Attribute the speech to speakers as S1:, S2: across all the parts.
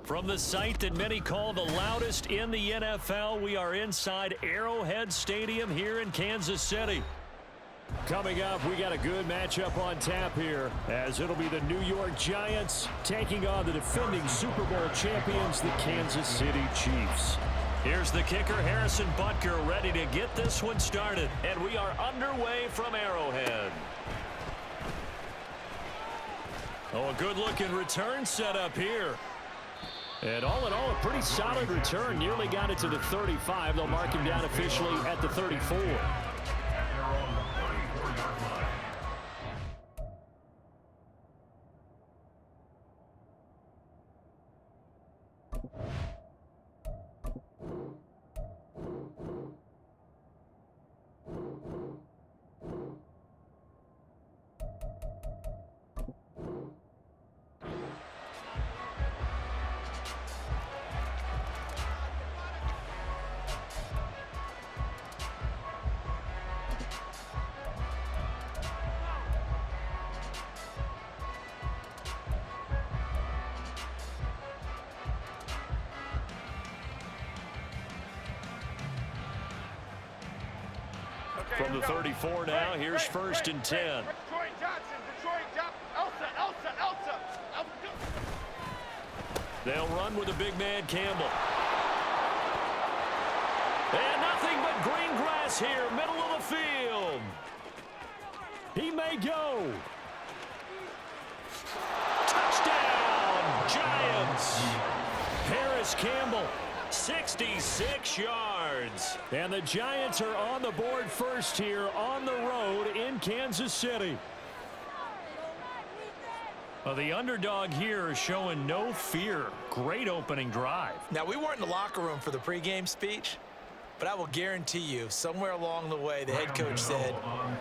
S1: From the site that many call the loudest in the NFL, we are inside Arrowhead Stadium here in Kansas City. Coming up, we got a good matchup on tap here, as it'll be the New York Giants taking on the defending Super Bowl champions, the Kansas City Chiefs. Here's the kicker, Harrison Butker, ready to get this one started. And we are underway from Arrowhead. Oh, a good-looking return setup here. And all in all, a pretty solid return. Nearly got it to the 35. They'll mark him down officially at the 34. From the 34 now, here's first and 10. They'll run with a big man, Campbell. And nothing but green grass here, middle of the field. He may go. Touchdown, Giants. Paris Campbell. 66 yards. And the Giants are on the board first here on the road in Kansas City. Well, the underdog here is showing no fear. Great opening drive.
S2: Now, we weren't in the locker room for the pregame speech, but I will guarantee you somewhere along the way the head coach said,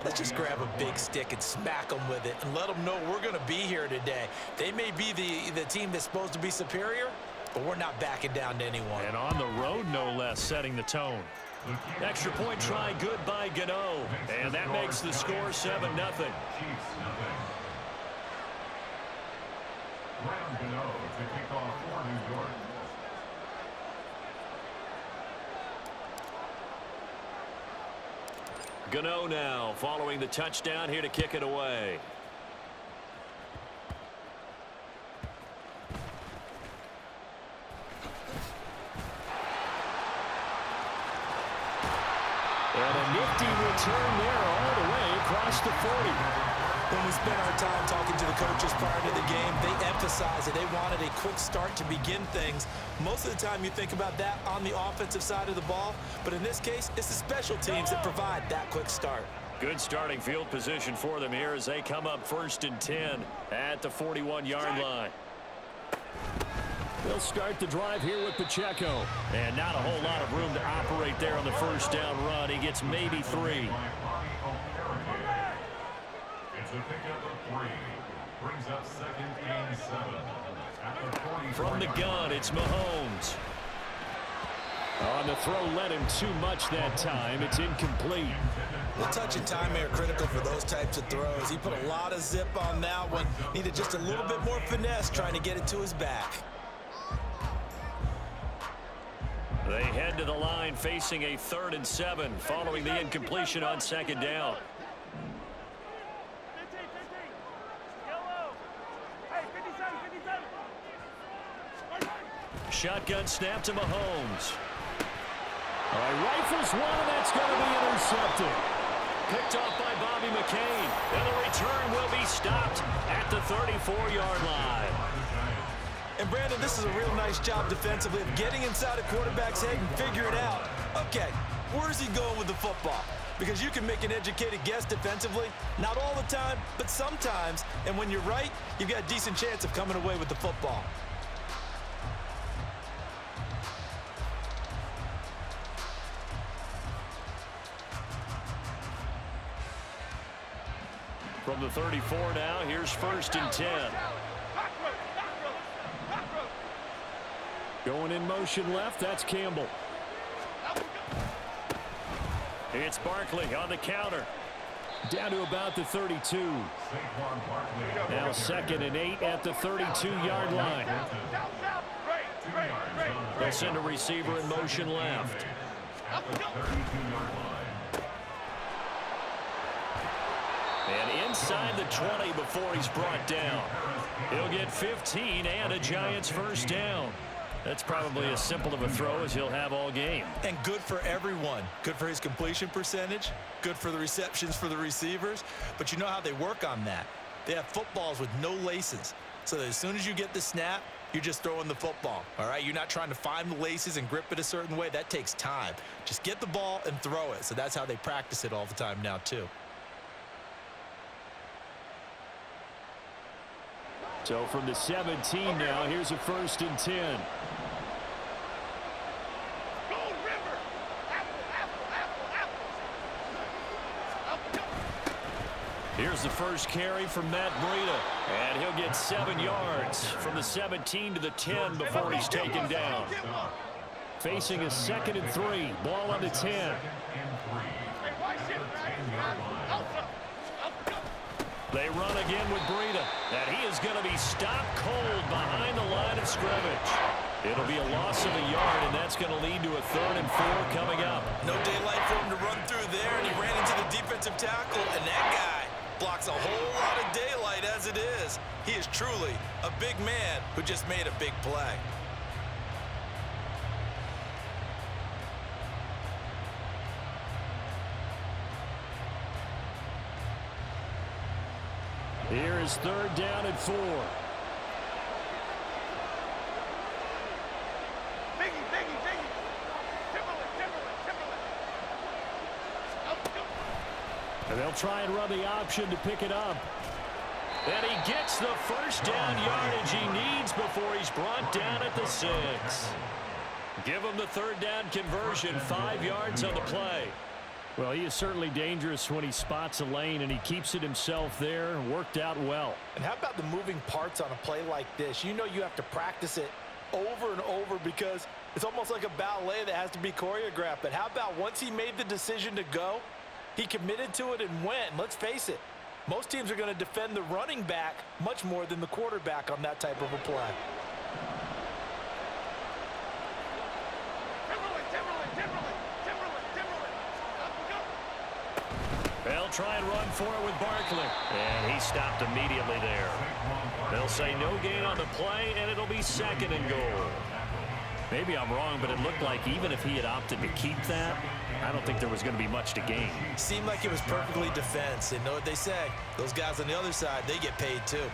S2: let's just grab a big stick and smack them with it and let them know we're going to be here today. They may be the team that's supposed to be superior, but we're not backing down to anyone.
S1: And on the road, no less, setting the tone. Extra point try, good by Gano. And that makes the score 7-0. Gano now following the touchdown here to kick it away. And a nifty return there all the way across the 40.
S2: When we spent our time talking to the coaches prior to the game, they emphasized that they wanted a quick start to begin things. Most of the time you think about that on the offensive side of the ball, but in this case, it's the special teams that provide that quick start.
S1: Good starting field position for them here as they come up first and 10 at the 41-yard line. They'll start the drive here with Pacheco. And not a whole lot of room to operate there on the first down run. He gets maybe 3. From the gun, it's Mahomes. On the throw, led him too much that time. It's incomplete.
S2: The touch and time are critical for those types of throws. He put a lot of zip on that one. Needed just a little bit more finesse trying to get it to his back.
S1: They head to the line facing a 3rd and 7 following the incompletion on second down. Shotgun snap to Mahomes. All right, rifles one, and that's going to be intercepted. Picked off by Bobby McCain. And the return will be stopped at the 34-yard line.
S2: And, Brandon, this is a real nice job defensively of getting inside a quarterback's head and figuring out, okay, where's he going with the football? Because you can make an educated guess defensively, not all the time, but sometimes. And when you're right, you've got a decent chance of coming away with the football.
S1: From the 34 now, here's first and 10. Going in motion left, that's Campbell. It's Barkley on the counter. Down to about the 32. Now 2nd and 8 at the 32-yard line. They'll send a receiver in motion left. And inside the 20 before he's brought down. He'll get 15 and a Giants first down. That's probably as simple of a throw as he'll have all game.
S2: And good for everyone. Good for his completion percentage. Good for the receptions for the receivers. But you know how they work on that. They have footballs with no laces. So that as soon as you get the snap, you're just throwing the football. All right? You're not trying to find the laces and grip it a certain way. That takes time. Just get the ball and throw it. So that's how they practice it all the time now, too.
S1: So from the 17 now, here's a 1st and 10. Here's the first carry from Matt Breida, and he'll get 7 yards from the 17 to the 10 before he's taken down. Facing a 2nd and 3, ball on the 10. They run again with Breida, and he is going to be stopped cold behind the line of scrimmage. It'll be a loss of a yard, and that's going to lead to a 3rd and 4 coming up.
S2: No daylight for him to run through there, and he ran into the defensive tackle, and that guy blocks a whole lot of daylight as it is. He is truly a big man who just made a big play.
S1: Here is 3rd down and 4. And they'll try and run the option to pick it up. And he gets the first down yardage he needs before he's brought down at the 6. Give him the 3rd down conversion, 5 yards on the play. Well, he is certainly dangerous when he spots a lane, and he keeps it himself there. Worked out well.
S2: And how about the moving parts on a play like this? You know you have to practice it over and over because it's almost like a ballet that has to be choreographed. But how about once he made the decision to go, he committed to it and went. And let's face it, most teams are going to defend the running back much more than the quarterback on that type of a play.
S1: They'll try and run for it with Barkley. And he stopped immediately there. They'll say no gain on the play, and it'll be 2nd and goal. Maybe I'm wrong, but it looked like even if he had opted to keep that, I don't think there was going to be much to gain.
S2: Seemed like it was perfectly defense. And know what they say? Those guys on the other side, they get paid too.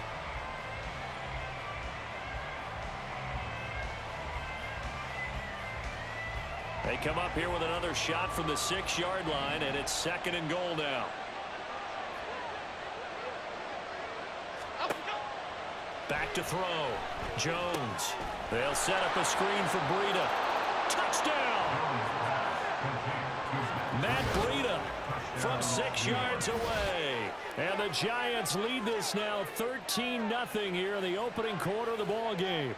S1: They come up here with another shot from the 6-yard line, and it's 2nd and goal now. Back to throw. Jones. They'll set up a screen for Breida. Touchdown! Matt Breida from 6 yards away. And the Giants lead this now 13-0 here in the opening quarter of the ball game.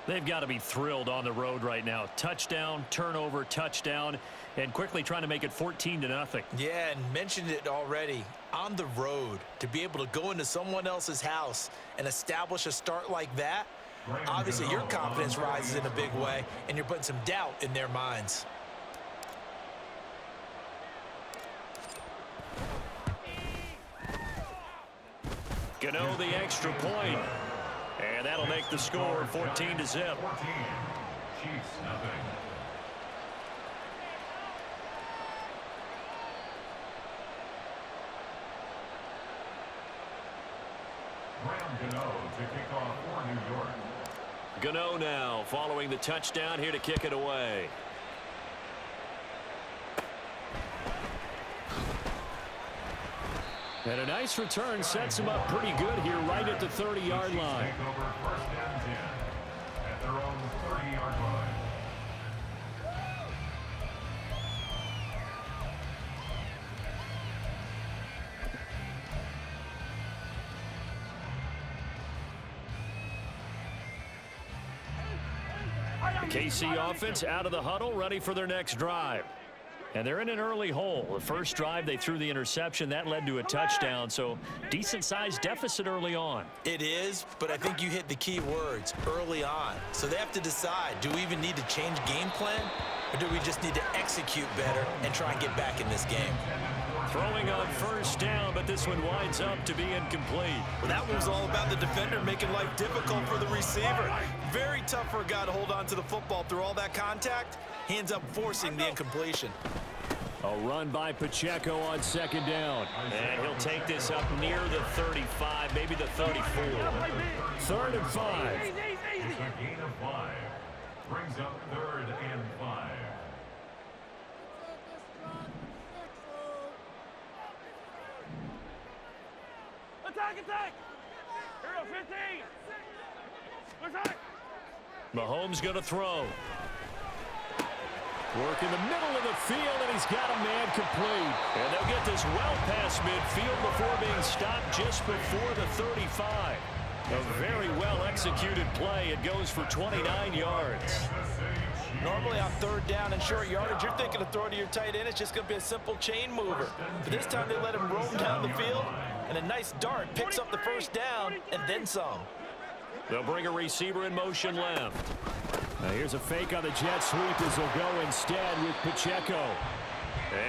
S1: They've got to be thrilled on the road right now. Touchdown, turnover, touchdown, and quickly trying to make it 14-0.
S2: Yeah, and mentioned it already. On the road, to be able to go into someone else's house and establish a start like that, obviously your confidence rises in a big way, and you're putting some doubt in their minds.
S1: Gano the extra point. And that'll make the score 14-0. Gano now following the touchdown here to kick it away. And a nice return sets him up pretty good here right at the 30-yard line. The KC offense out of the huddle, ready for their next drive. And they're in an early hole. The first drive, they threw the interception. That led to a touchdown, so decent-sized deficit early on.
S2: It is, but I think you hit the key words, early on. So they have to decide, do we even need to change game plan, or do we just need to execute better and try and get back in this game?
S1: Throwing on first down, but this one winds up to be incomplete.
S2: Well, that one was all about the defender making life difficult for the receiver. Very tough for a guy to hold on to the football through all that contact. He ends up forcing the incompletion.
S1: A run by Pacheco on second down. And he'll take this up near the 35, maybe the 34. 3rd and 5.
S3: A gain of 5 brings up 3rd and 5.
S4: Attack! Hero 15! Attack!
S1: Mahomes going to throw. Work in the middle of the field, and he's got a man complete. And they'll get this well past midfield before being stopped just before the 35. A very well-executed play. It goes for 29 yards.
S2: Normally on 3rd down and short yardage, you're thinking of throw to your tight end. It's just going to be a simple chain mover. But this time they let him roam down the field, and a nice dart picks up the first down and then some.
S1: They'll bring a receiver in motion left. Now here's a fake on the jet sweep as they'll go instead with Pacheco.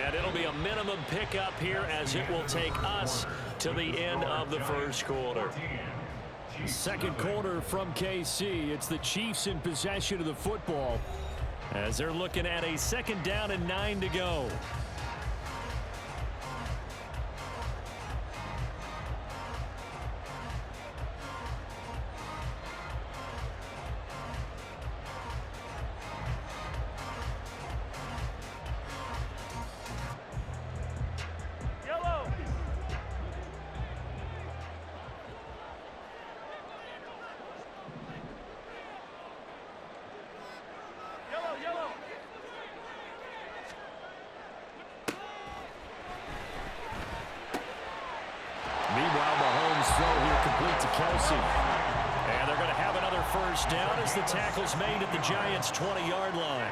S1: And it'll be a minimum pickup here as it will take us to the end of the first quarter. Second quarter from KC. It's the Chiefs in possession of the football as they're looking at a 2nd down and 9 to go. Meanwhile, Mahomes' throw here complete to Kelsey. And they're going to have another first down as the tackle's made at the Giants' 20-yard line.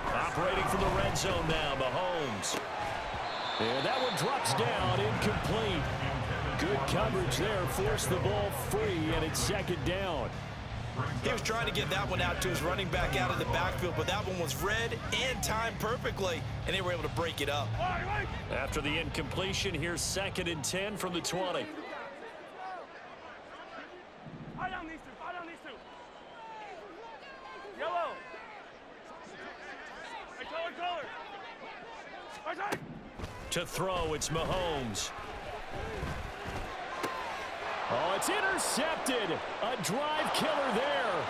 S1: Operating from the red zone now, Mahomes. And that one drops down, incomplete. Good coverage there, forced the ball free, and it's 2nd down.
S2: He was trying to get that one out to his running back out of the backfield, but that one was read and timed perfectly, and they were able to break it up.
S1: After the incompletion, here's 2nd and 10 from the 20.
S4: Fire down these two. Yellow. Hey, color. Attack!
S1: To throw, it's Mahomes. Oh, it's intercepted. A drive killer there.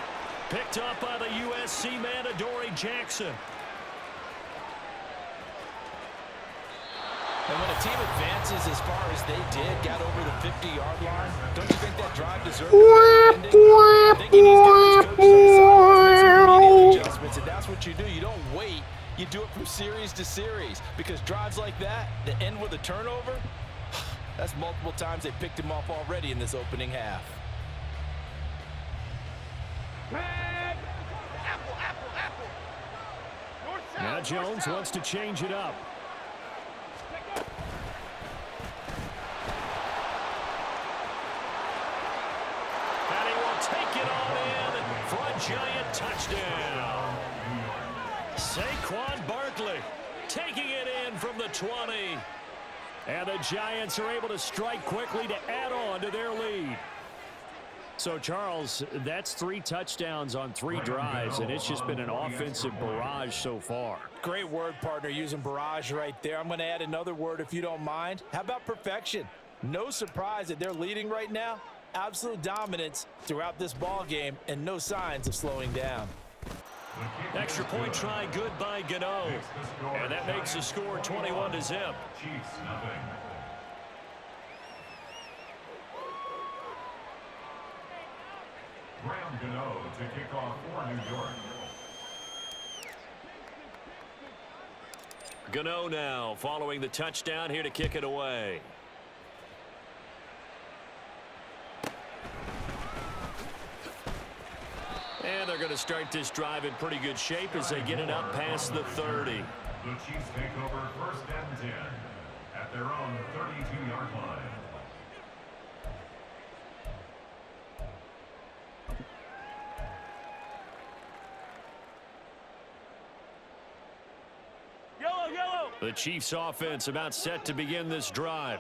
S1: Picked up by the USC man, Adoree Jackson.
S2: And when a team advances as far as they did, got over the 50-yard line, don't you think that drive deserved a better ending? I think he needs to get his coaches on the sidelines, make some immediate adjustments, and that's what you do. You don't wait. You do it from series to series, because drives like that end with a turnover, that's multiple times they picked him off already in this opening half.
S1: Now Jones wants to change it up. And he will take it all in for a giant touchdown. Saquon Barkley taking it in from the 20. And the Giants are able to strike quickly to add on to their lead. So, Charles, that's 3 touchdowns on 3 drives, and it's just been an offensive barrage so far.
S2: Great word, partner, using barrage right there. I'm going to add another word if you don't mind. How about perfection? No surprise that they're leading right now. Absolute dominance throughout this ball game and no signs of slowing down.
S1: Extra point try, good by Gano. And that makes the score 21-0.
S3: Chiefs nothing. Graham Gano to kick off for New York.
S1: Gano now following the touchdown here to kick it away. And they're going going to start this drive in pretty good shape as they get it up past the 30.
S3: The Chiefs take over 1st and 10 at their own 32-yard line.
S4: Yellow, yellow.
S1: The Chiefs offense about set to begin this drive.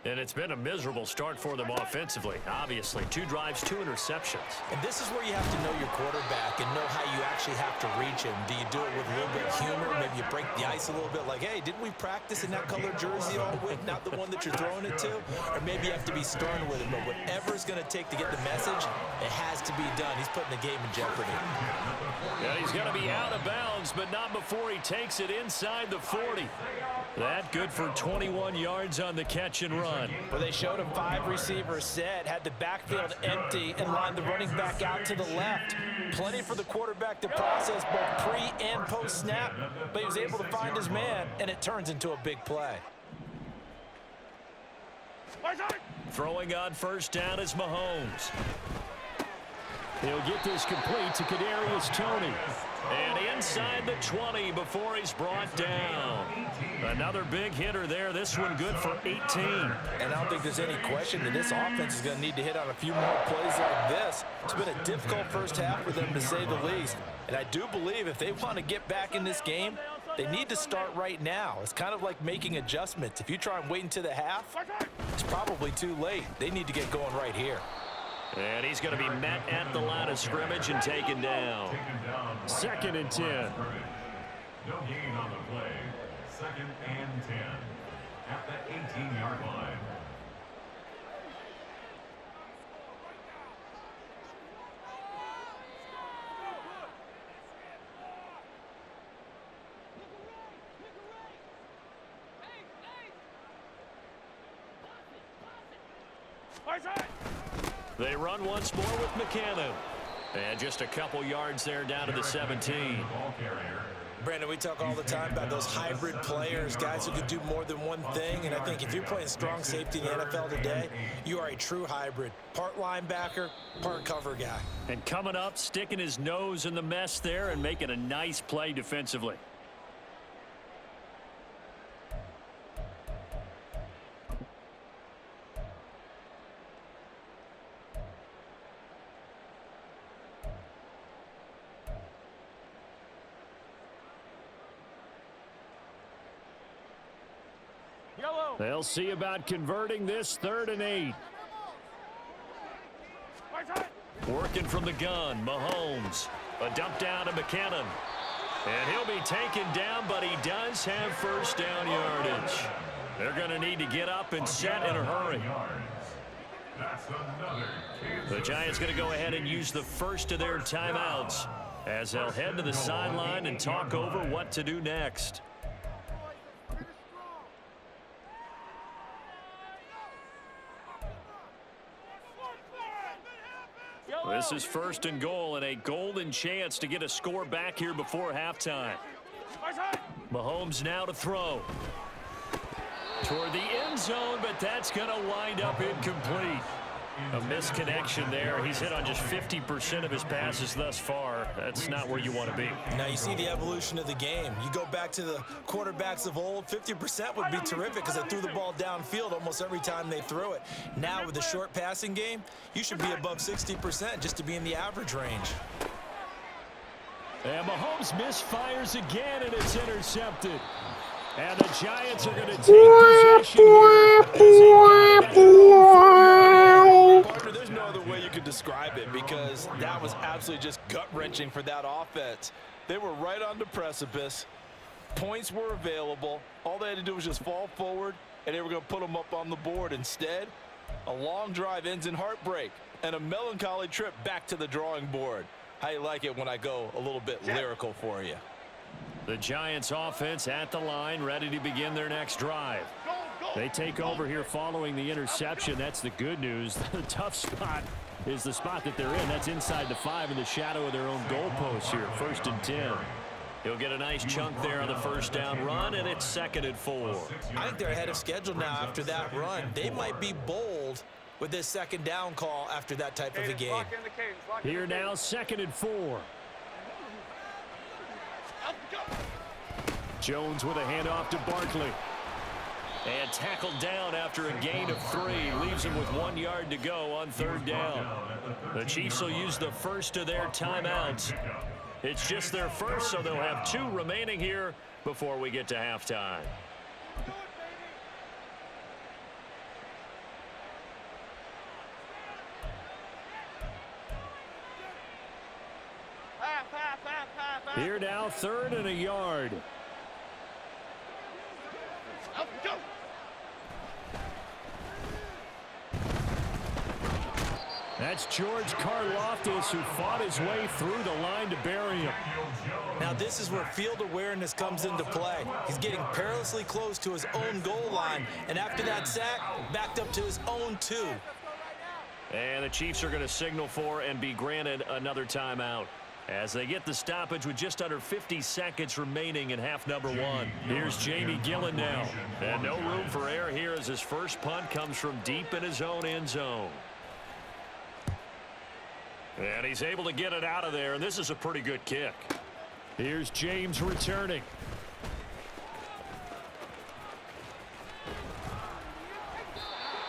S1: And it's been a miserable start for them offensively. Obviously, 2 drives, 2 interceptions.
S2: And this is where you have to know your quarterback and know how you actually have to reach him. Do you do it with a little bit of humor? Maybe you break the ice a little bit like, hey, didn't we practice in that color jersey all week, not the one that you're throwing it to? Or maybe you have to be stern with him. But whatever it's going to take to get the message, it has to be done. He's putting the game in jeopardy.
S1: Yeah, he's going to be out of bounds, but not before he takes it inside the 40. That good for 21 yards on the catch and run.
S2: Well, they showed him 5 receivers set, had the backfield empty, and lined the running back out to the left. Plenty for the quarterback to process both pre- and post-snap, but he was able to find his man, and it turns into a big play.
S1: Throwing on 1st down is Mahomes. He'll get this complete to Kadarius Toney. And inside the 20 before he's brought down. Another big hitter there. This one good for 18.
S2: And I don't think there's any question that this offense is going to need to hit on a few more plays like this. It's been a difficult first half for them, to say the least. And I do believe if they want to get back in this game, they need to start right now. It's kind of like making adjustments. If you try and wait until the half, it's probably too late. They need to get going right here.
S1: And he's going to be met at the line of scrimmage and taken down. 2nd and 10.
S3: No gain on the play. 2nd and 10 at the 18-yard line.
S1: They run once more with McKinnon. And just a couple yards there down to the 17.
S2: Brandon, we talk all the time about those hybrid players, guys who can do more than one thing. And I think if you're playing strong safety in the NFL today, you are a true hybrid. Part linebacker, part cover guy.
S1: And coming up, sticking his nose in the mess there and making a nice play defensively. They'll see about converting this 3rd and 8. Working from the gun, Mahomes. A dump down to McKinnon. And he'll be taken down, but he does have 1st down yardage. They're going to need to get up and set in a hurry. The Giants going to go ahead and use the first of their timeouts as they'll head to the sideline and talk over what to do next. This is 1st and goal and a golden chance to get a score back here before halftime. Mahomes now to throw. Toward the end zone, but that's going to wind up incomplete. A misconnection there. He's hit on just 50% of his passes thus far. That's not where you want to be.
S2: Now you see the evolution of the game. You go back to the quarterbacks of old, 50% would be terrific because they threw the ball downfield almost every time they threw it. Now with the short passing game, you should be above 60% just to be in the average range.
S1: And Mahomes misfires again, and it's intercepted. And the Giants are going to take possession here.
S2: Partner, there's no other way you could describe it because that was absolutely just gut-wrenching for that offense. They were right on the precipice. Points were available. All they had to do was just fall forward, and they were going to put them up on the board. Instead, a long drive ends in heartbreak and a melancholy trip back to the drawing board. How you like it when I go a little bit lyrical for you?
S1: The Giants offense at the line, ready to begin their next drive. They take over here following the interception. That's the good news. The tough spot is the spot that they're in. That's inside the 5 in the shadow of their own goalpost here. 1st and 10. He'll get a nice chunk there on the 1st down run, and it's 2nd and 4.
S2: I think they're ahead of schedule now after that run. They might be bold, with this second down call after that type of a game.
S4: Lock in the cadence. Lock in
S1: Here
S4: the
S1: now,
S4: cadence.
S1: 2nd and 4. Jones with a handoff to Barkley. And tackled down after a gain of 3. Leaves him with 1 yard to go on 3rd down. The Chiefs will use the first of their timeouts. It's just their first, so they'll have 2 remaining here before we get to halftime. Here now, 3rd and a yard. That's George Karlaftis, who fought his way through the line to bury him.
S2: Now this is where field awareness comes into play. He's getting perilously close to his own goal line, and after that sack, backed up to his own 2.
S1: And the Chiefs are going to signal for and be granted another timeout as they get the stoppage with just under 50 seconds remaining in half number 1. Here's Jamie Gillen now. And no room for error here as his first punt comes from deep in his own end zone. And he's able to get it out of there, and this is a pretty good kick. Here's James returning.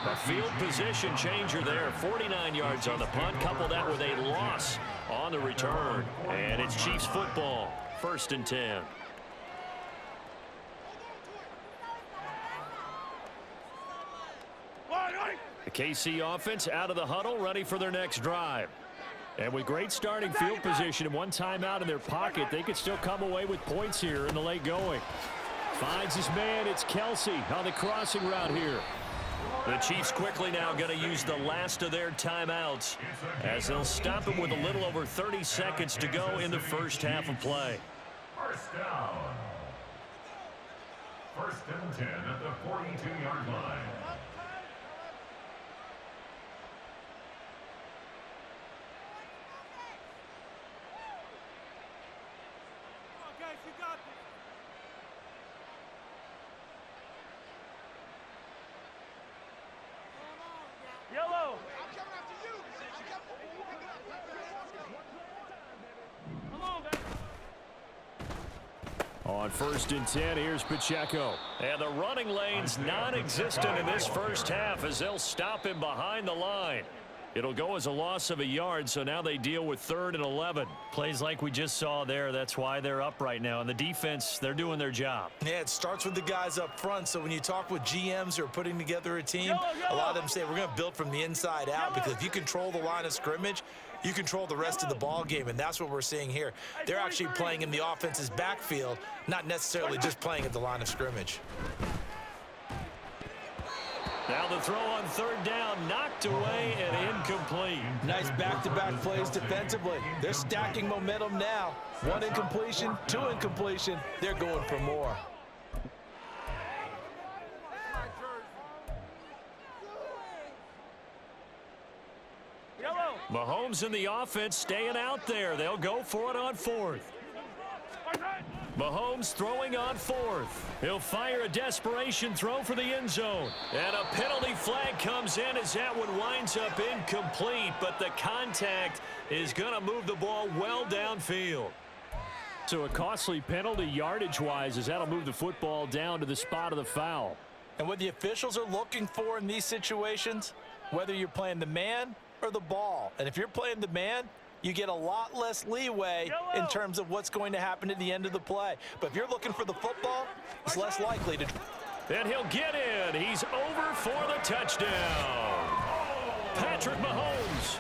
S1: A field position changer there. 49 yards on the punt. Couple that with a loss on the return. And it's Chiefs football. 1st and 10. The KC offense out of the huddle, ready for their next drive. And with great starting field position and 1 timeout in their pocket, they could still come away with points here in the late going. Finds his man. It's Kelsey on the crossing route here. The Chiefs quickly now going to use the last of their timeouts as they'll stop it with a little over 30 seconds to go in the first half of play.
S3: First down. 1st and 10 at the 42-yard line.
S4: Yellow. Come on, baby.
S1: On 1st and 10, here's Pacheco. And the running lane's non-existent in this first half as they'll stop him behind the line. It'll go as a loss of a yard, so now they deal with 3rd and 11. Plays like we just saw there. That's why they're up right now. And the defense, they're doing their job.
S2: Yeah, it starts with the guys up front. So when you talk with GMs who are putting together a team, a lot of them say we're going to build from the inside out because if you control the line of scrimmage, you control the rest of the ball game, and that's what we're seeing here. They're actually playing in the offense's backfield, not necessarily just playing at the line of scrimmage.
S1: Now the throw on 3rd down, knocked away and incomplete.
S2: Nice back-to-back plays defensively. They're stacking momentum now. 1 incompletion, 2 incompletion. They're going for more.
S4: Yellow.
S1: Mahomes in the offense staying out there. They'll go for it on 4th. Mahomes throwing on 4th. He'll fire a desperation throw for the end zone. And a penalty flag comes in as that one winds up incomplete, but the contact is going to move the ball well downfield. So a costly penalty yardage-wise as that'll move the football down to the spot of the foul.
S2: And what the officials are looking for in these situations, whether you're playing the man or the ball, and if you're playing the man, you get a lot less leeway in terms of what's going to happen at the end of the play. But if you're looking for the football, it's less likely to.
S1: And he'll get in. He's over for the touchdown. Patrick Mahomes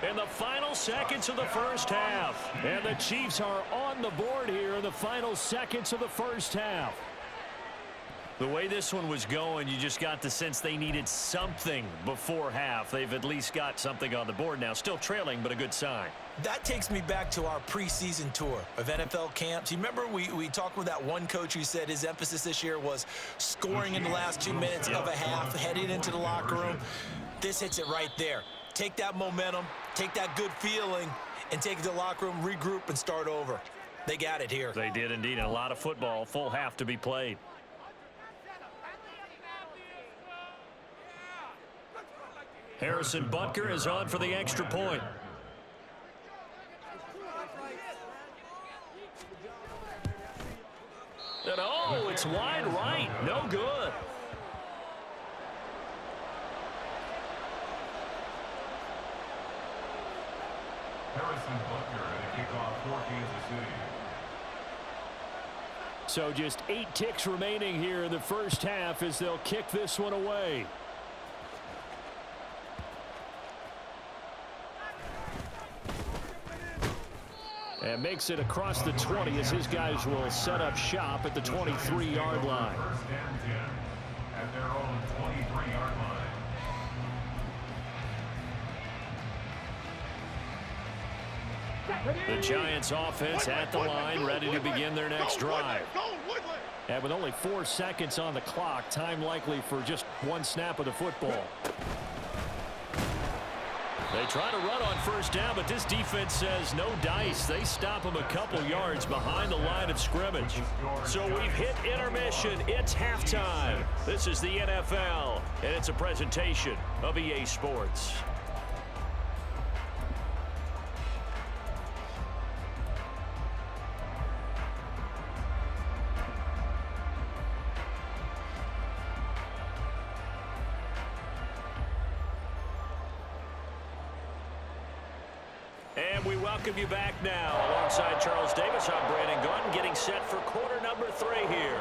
S1: in the final seconds of the first half. And the Chiefs are on the board here in the final seconds of the first half. The way this one was going, you just got the sense they needed something before half. They've at least got something on the board now. Still trailing, but a good sign.
S2: That takes me back to our preseason tour of NFL camps. You remember we talked with that one coach who said his emphasis this year was scoring in the last 2 minutes of a half, heading into the locker room. This hits it right there. Take that momentum, take that good feeling, and take it to the locker room, regroup, and start over. They got it here.
S1: They did indeed, and a lot of football, full half to be played. Harrison Butker is on for the extra point. And oh, it's wide right. No good.
S3: Harrison Butker and a kickoff for Kansas City.
S1: So just 8 ticks remaining here in the first half as they'll kick this one away. And makes it across the 20 as his guys will set up shop at the 23-yard line.
S3: First and 10 at their own 23-yard line.
S1: The Giants offense at the line, ready to begin their next drive. And with only 4 seconds on the clock, time likely for just one snap of the football. They try to run on first down, but this defense says no dice. They stop them a couple yards behind the line of scrimmage. So we've hit intermission. It's halftime. This is the NFL, and it's a presentation of EA Sports. And we welcome you back now. Alongside Charles Davis, I'm Brandon Gordon, getting set for quarter number 3 here.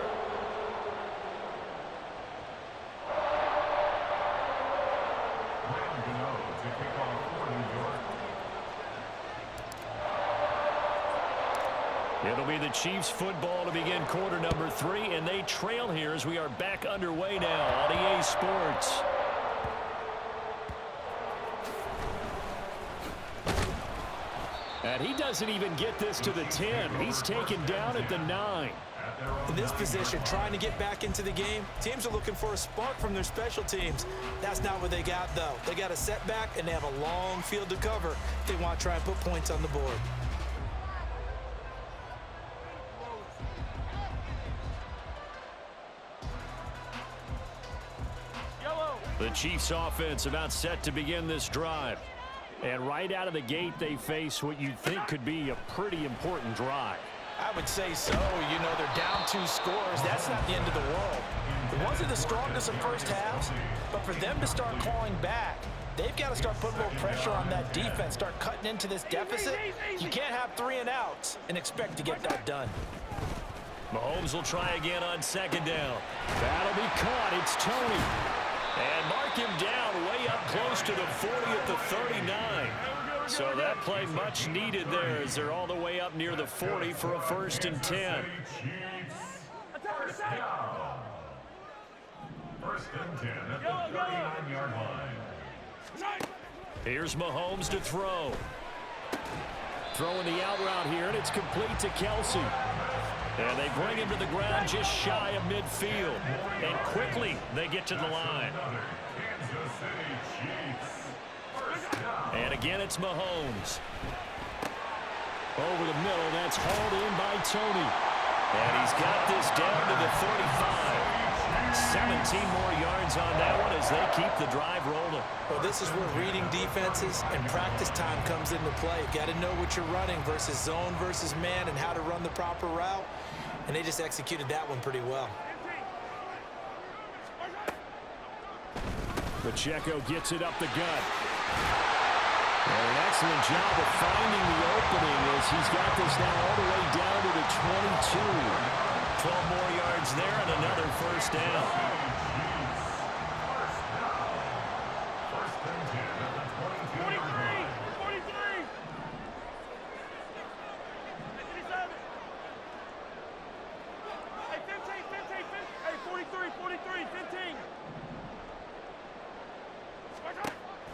S3: To kick off for New York.
S1: It'll be the Chiefs football to begin quarter number 3, and they trail here as we are back underway now on EA Sports. And he doesn't even get this to the 10. He's taken down at the 9.
S2: In this position, trying to get back into the game, teams are looking for a spark from their special teams. That's not what they got, though. They got a setback, and they have a long field to cover if they want to try and put points on the board.
S1: The Chiefs offense about set to begin this drive. And right out of the gate, they face what you'd think could be a pretty important drive.
S2: I would say so. You know, they're down 2 scores. That's not the end of the world. It wasn't the strongest of first halves, but for them to start clawing back, they've got to start putting a little pressure on that defense, start cutting into this deficit. You can't have 3 and outs and expect to get that done.
S1: Mahomes will try again on second down. That'll be caught. It's Tony. And mark him down way up close to the 40 at the 39. So that play much needed there as they're all the way up near the 40 for a 1st and 10.
S3: First down. 1st and 10 at the 39-yard line.
S1: Here's Mahomes to throw. Throwing the out route here, and it's complete to Kelsey. And they bring him to the ground just shy of midfield. And quickly, they get to the line. And again, it's Mahomes. Over the middle, that's hauled in by Tony. And he's got this down to the 35. 17 more yards on that one as they keep the drive rolling.
S2: Well, this is where reading defenses and practice time comes into play. Got to know what you're running versus zone versus man and how to run the proper route. And they just executed that one pretty well.
S1: Pacheco gets it up the gut. And an excellent job of finding the opening as he's got this now all the way down to the 22. 12 more yards there and another 1st down.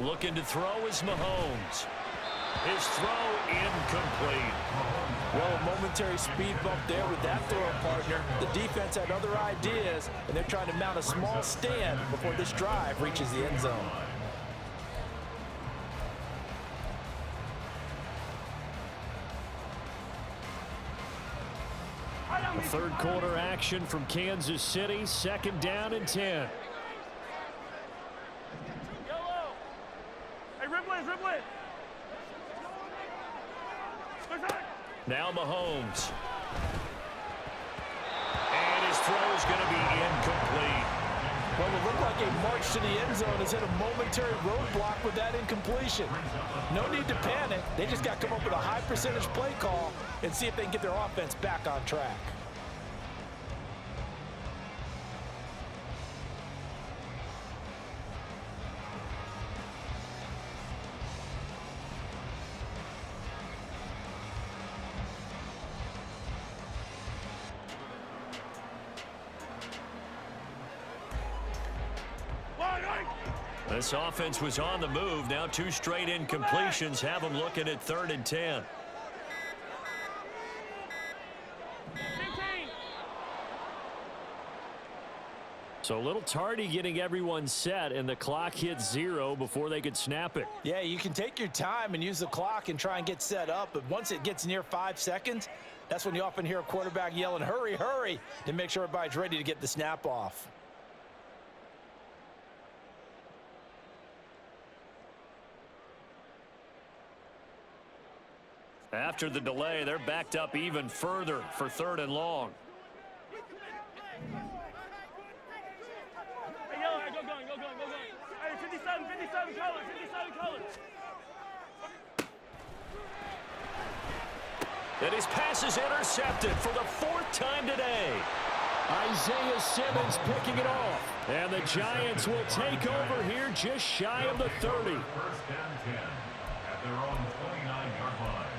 S1: Looking to throw is Mahomes. His throw incomplete.
S2: Well, a momentary speed bump there with that throw partner. The defense had other ideas, and they're trying to mount a small stand before this drive reaches the end zone.
S1: A 3rd quarter action from Kansas City. 2nd down and 10. Now Mahomes. And his throw is going to be incomplete.
S2: What will look like a march to the end zone has hit a momentary roadblock with that incompletion. No need to panic. They just got to come up with a high percentage play call and see if they can get their offense back on track.
S1: This offense was on the move. Now 2 straight incompletions have them looking at 3rd and 10. So a little tardy getting everyone set, and the clock hit 0 before they could snap it.
S2: Yeah, you can take your time and use the clock and try and get set up, but once it gets near 5 seconds, that's when you often hear a quarterback yelling, hurry, hurry, to make sure everybody's ready to get the snap off.
S1: After the delay, they're backed up even further for 3rd and long.
S4: Hey, yellow, go going. Hey, 57 colors.
S1: And his pass is intercepted for the 4th time today. Isaiah Simmons picking it off. And the Giants will take over here just shy of the 30.
S3: 1st and 10 at their own 29-yard line.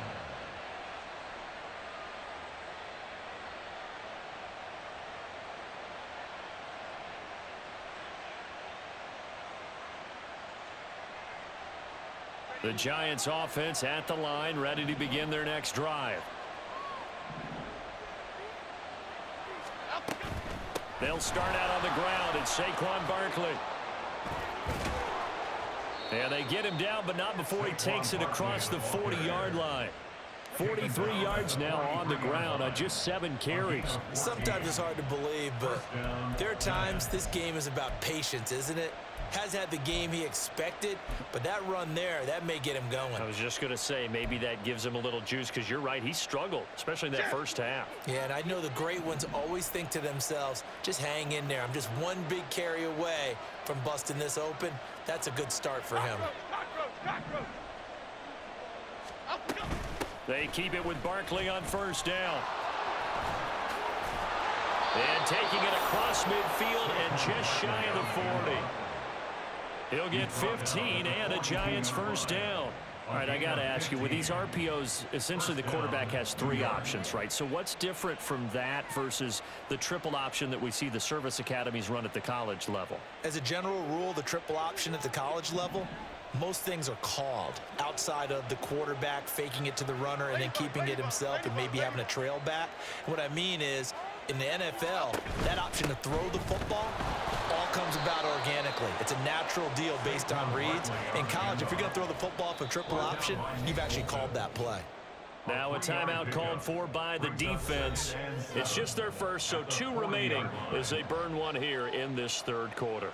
S1: The Giants offense at the line, ready to begin their next drive. They'll start out on the ground. It's Saquon Barkley. And they get him down, but not before he takes it across the 40-yard line. 43 yards now on the ground on just 7 carries.
S2: Sometimes it's hard to believe, but there are times this game is about patience, isn't it? Has had the game he expected, but that run there, that may get him going.
S1: I was just going to say, maybe that gives him a little juice, because you're right, he struggled, especially in that first half.
S2: Yeah, and I know the great ones always think to themselves, just hang in there. I'm just one big carry away from busting this open. That's a good start for him.
S1: They keep it with Barkley on 1st down. And taking it across midfield and just shy of the 40. He'll get 15 and a Giants 1st down. All right, I got to ask you, with these RPOs, essentially the quarterback has 3 options, right? So what's different from that versus the triple option that we see the service academies run at the college level?
S2: As a general rule, the triple option at the college level, most things are called outside of the quarterback faking it to the runner and then keeping it himself and maybe having a trail back. What I mean is, in the NFL, that option to throw the football all comes about organically. It's a natural deal based on reads. In college, if you're going to throw the football off a triple option, you've actually called that play.
S1: Now a timeout called for by the defense. It's just their first, so 2 remaining as they burn one here in this 3rd quarter.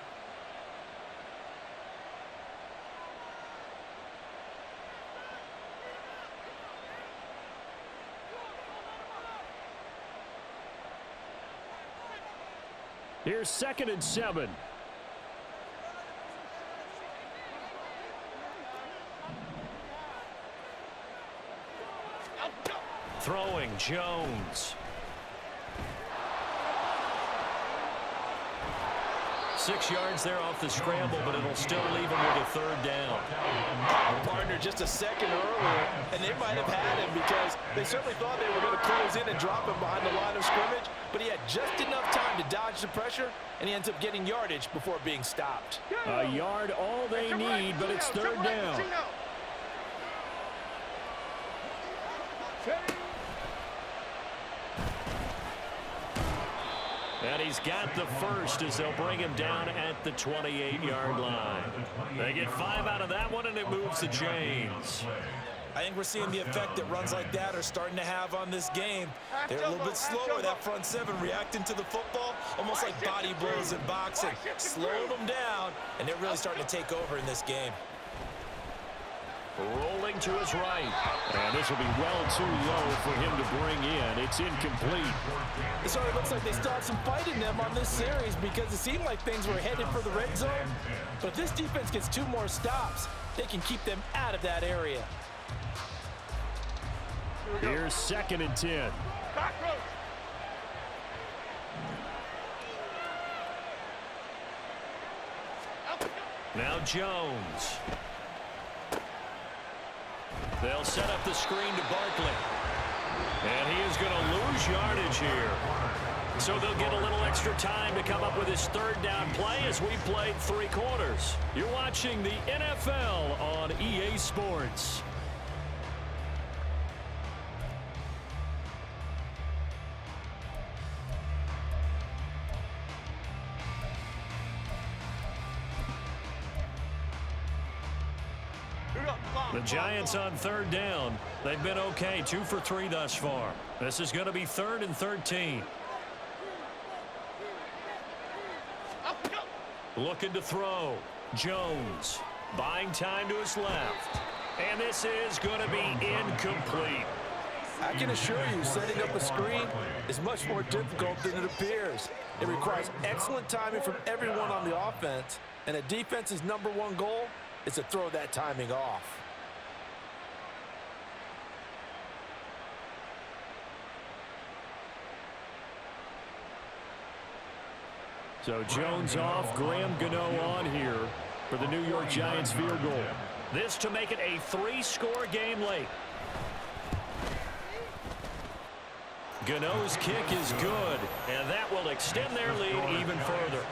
S1: Here's 2nd and 7. Throwing Jones. 6 yards there off the scramble, but it'll still leave him with a 3rd down.
S2: Partner just a second earlier, and they might have had him because they certainly thought they were going to close in and drop him behind the line of scrimmage, but he had just enough time to dodge the pressure, and he ends up getting yardage before being stopped.
S1: A yard all they need, but it's 3rd down. And he's got the first as they'll bring him down at the 28-yard line. They get 5 out of that one, and it moves the chains.
S2: I think we're seeing the effect that runs like that are starting to have on this game. They're a little bit slower, that front 7, reacting to the football, almost like body blows in boxing. Slow them down, and they're really starting to take over in this game.
S1: Rolling to his right. And this will be well too low for him to bring in. It's incomplete.
S2: It certainly looks like they still have some fight in them on this series because it seemed like things were headed for the red zone. But if this defense gets 2 more stops, they can keep them out of that area.
S1: Here's 2nd and 10. Now Jones. They'll set up the screen to Barkley. And he is going to lose yardage here. So they'll get a little extra time to come up with his 3rd down play as we played 3 quarters. You're watching the NFL on EA Sports. The Giants on 3rd down. They've been okay, 2 for 3 thus far. This is going to be 3rd and 13. Looking to throw. Jones buying time to his left. And this is going to be incomplete.
S2: I can assure you, setting up a screen is much more difficult than it appears. It requires excellent timing from everyone on the offense, and a defense's #1 goal is to throw that timing off.
S1: So Jones off, Graham Gano on here for the New York Giants field goal. This to make it a 3-score game late. Gano's kick is good, and that will extend their lead even further.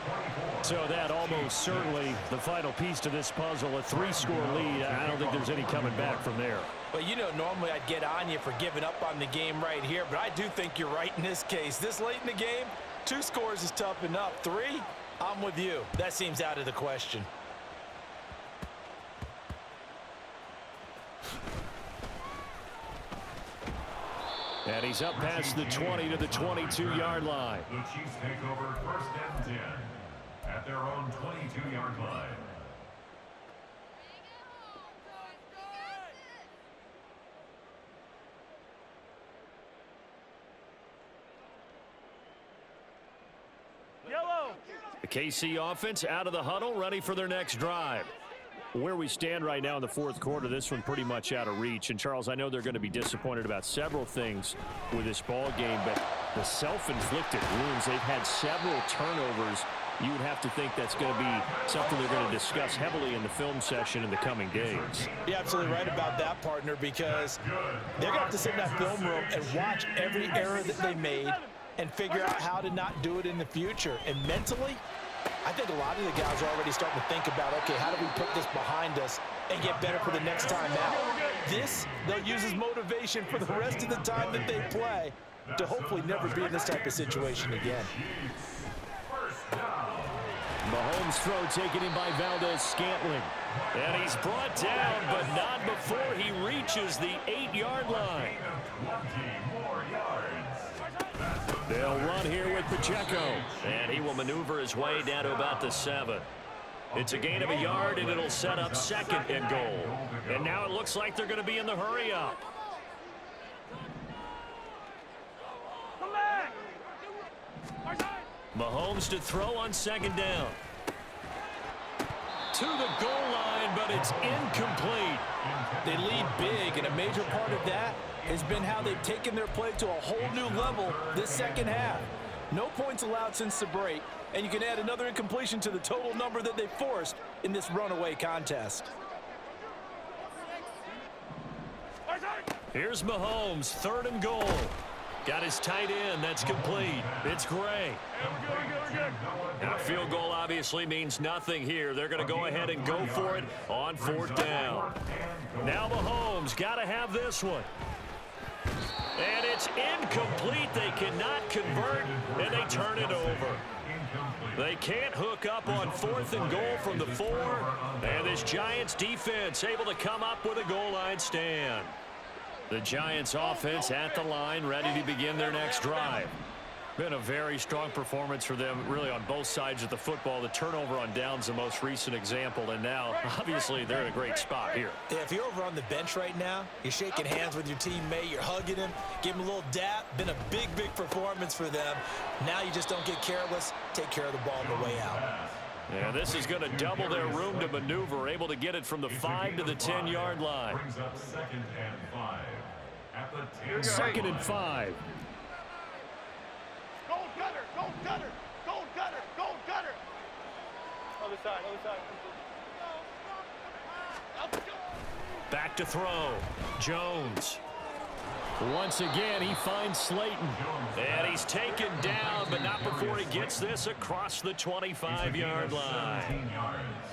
S1: So that almost certainly the final piece to this puzzle, a 3-score lead. I don't think there's any coming back from there.
S2: Well, you know, normally I'd get on you for giving up on the game right here, but I do think you're right in this case. This late in the game, 2 scores is tough enough. 3, I'm with you. That seems out of the question.
S1: And he's up past the 20 to the 22-yard line.
S3: The Chiefs take over 1st and 10 at their own 22-yard line.
S4: Yellow.
S1: The KC offense out of the huddle, ready for their next drive. Where we stand right now in the 4th quarter, this one pretty much out of reach. And, Charles, I know they're going to be disappointed about several things with this ball game, but the self-inflicted wounds, they've had several turnovers. You would have to think that's going to be something they're going to discuss heavily in the film session in the coming days.
S2: You're absolutely right about that, partner, because they're going to have to sit in that film room and watch every error that they made and figure out how to not do it in the future. And mentally, I think a lot of the guys are already starting to think about, okay, how do we put this behind us and get better for the next time out? This, they'll use as motivation for the rest of the time that they play to hopefully never be in this type of situation again.
S1: Mahomes' throw taken in by Valdez-Scantling. And he's brought down, but not before he reaches the 8-yard line. They'll run here with Pacheco. And he will maneuver his way down to about the 7. It's a gain of a yard, and it'll set up 2nd and goal. And now it looks like they're going to be in the hurry-up.
S4: Come back.
S1: Mahomes to throw on 2nd down. To the goal line, but it's incomplete.
S2: They lead big, and a major part of that has been how they've taken their play to a whole new level this second half. No points allowed since the break, and you can add another incompletion to the total number that they forced in this runaway contest.
S1: Here's Mahomes, 3rd and goal. Got his tight end. That's complete. It's Gray. Now, a field goal obviously means nothing here. They're going to go ahead and go for it on 4th down. Now Mahomes got to have this one. And it's incomplete. They cannot convert, and they turn it over. They can't hook up on 4th and goal from the 4. And this Giants defense able to come up with a goal line stand. The Giants offense at the line, ready to begin their next drive. Been a very strong performance for them, really, on both sides of the football. The turnover on downs, the most recent example, and now, obviously, they're in a great spot here.
S2: Yeah, if you're over on the bench right now, you're shaking hands with your teammate, you're hugging him, give him a little dap. Been a big, big performance for them. Now you just don't get careless. Take care of the ball on the way out.
S1: Yeah, this is going to double their room to maneuver, able to get it from the 5 to the 10-yard line.
S3: Brings up 2nd and 5 at the 10.
S1: 2nd and 5.
S4: Gold gutter, gold gutter, gold gutter, gold gutter. Other side, other side.
S1: Back to throw. Jones. Once again, he finds Slayton. And he's taken down, but not before he gets this across the 25-yard line.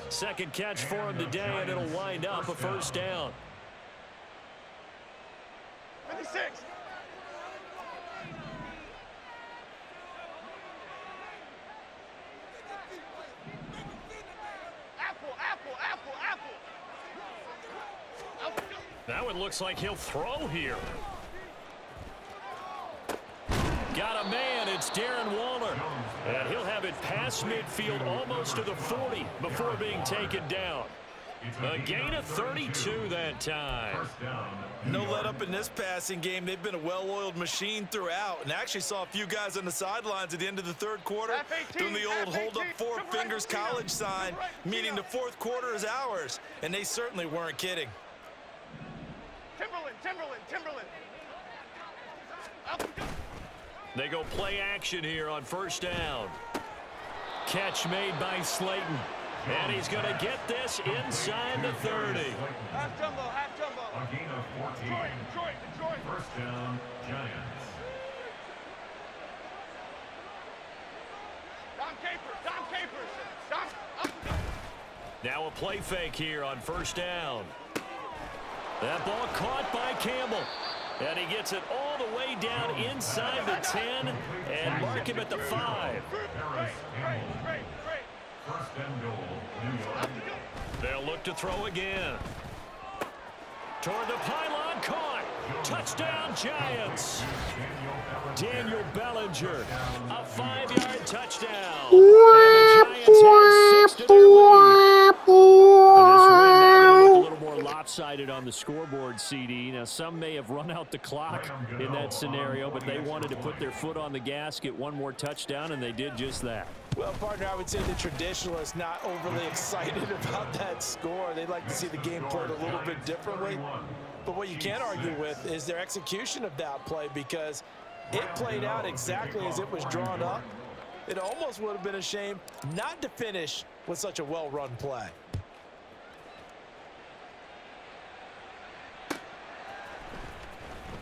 S1: Second catch for him today, and it'll wind up a first down.
S4: 56.
S1: That one looks like he'll throw here. Got a man. It's Darren Waller. And he'll have it past midfield almost to the 40 before being taken down. A gain of 32 that time.
S2: No let up in this passing game. They've been a well-oiled machine throughout, and actually saw a few guys on the sidelines at the end of the third quarter doing the old hold up 4 fingers college sign, meaning the fourth quarter is ours, and they certainly weren't kidding.
S4: Timberland.
S1: They go play action here on first down. Catch made by Slayton. And he's going to get this inside the 30.
S4: Half jumbo.
S3: A gain of 14.
S4: Detroit.
S3: First down, Giants.
S4: Dom Capers.
S1: Now a play fake here on first down. That ball caught by Campbell. And he gets it all the way down inside the 10 and mark him at the 5.
S4: Great.
S3: First and goal, New York.
S1: They'll look to throw again. Toward the pylon, caught. Touchdown, Giants. Daniel Bellinger, a 5-yard touchdown. And the Giants have 6 to their lead. And this win now a little more lopsided on the scoreboard, CD. Now, some may have run out the clock in that scenario, but they wanted to put their foot on the gas, get one more touchdown, and they did just that.
S2: Well, partner, I would say the traditionalists not overly excited about that score. They'd like to see the game played a little bit differently. But what you can't argue with is their execution of that play, because it played out exactly as it was drawn up. It almost would have been a shame not to finish with such a well-run play.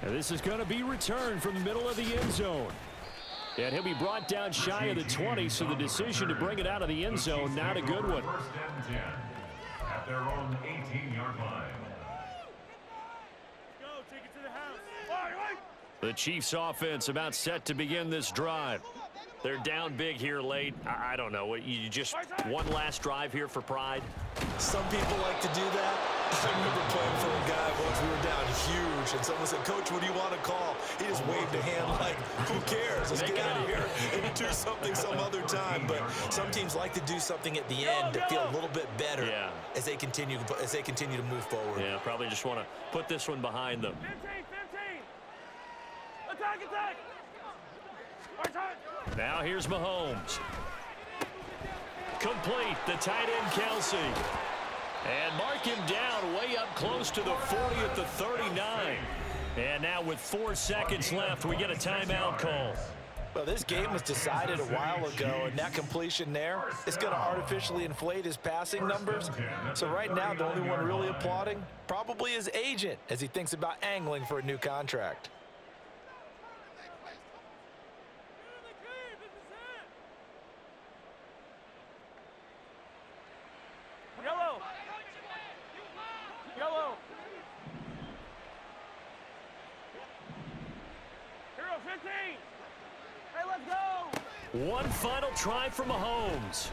S1: Now this is going to be returned from the middle of the end zone. And he'll be brought down shy of the 20, so the decision to bring it out of the end zone, not a good one.
S3: First and 10 at their own 18-yard line.
S4: Go, take it to the house.
S1: The Chiefs offense about set to begin this drive. They're down big here late. I don't know. You just one last drive here for pride?
S2: Some people like to do that. I remember playing for a guy once. We were down huge, and someone said, "Coach, what do you want to call?" He just waved a hand like, "Who cares? Let's get out of here and do something some other time." But some teams like to do something at the end to feel a little bit better as they continue to move forward.
S1: Yeah, probably just want to put this one behind them.
S4: 15. Attack.
S1: Now here's Mahomes. Complete, the tight end Kelsey. And mark him down way up close to the 40 at the 39. And now with 4 seconds left, we get a timeout call.
S2: Well, this game was decided a while ago, and that completion there is going to artificially inflate his passing numbers. So right now, the only one really applauding probably his agent as he thinks about angling for a new contract.
S4: Yellow. Hero 15. Hey, let's go.
S1: One final try for Mahomes.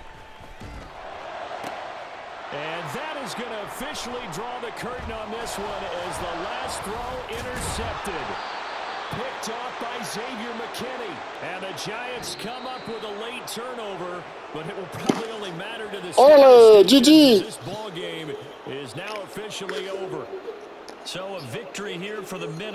S1: And that is going to officially draw the curtain on this one as the last throw intercepted. picked off by Xavier McKinney. And the Giants come up with a late turnover, but it will probably only matter to the
S5: Ole, GG.
S1: This ball game is now officially over. So a victory here for the Minnesota.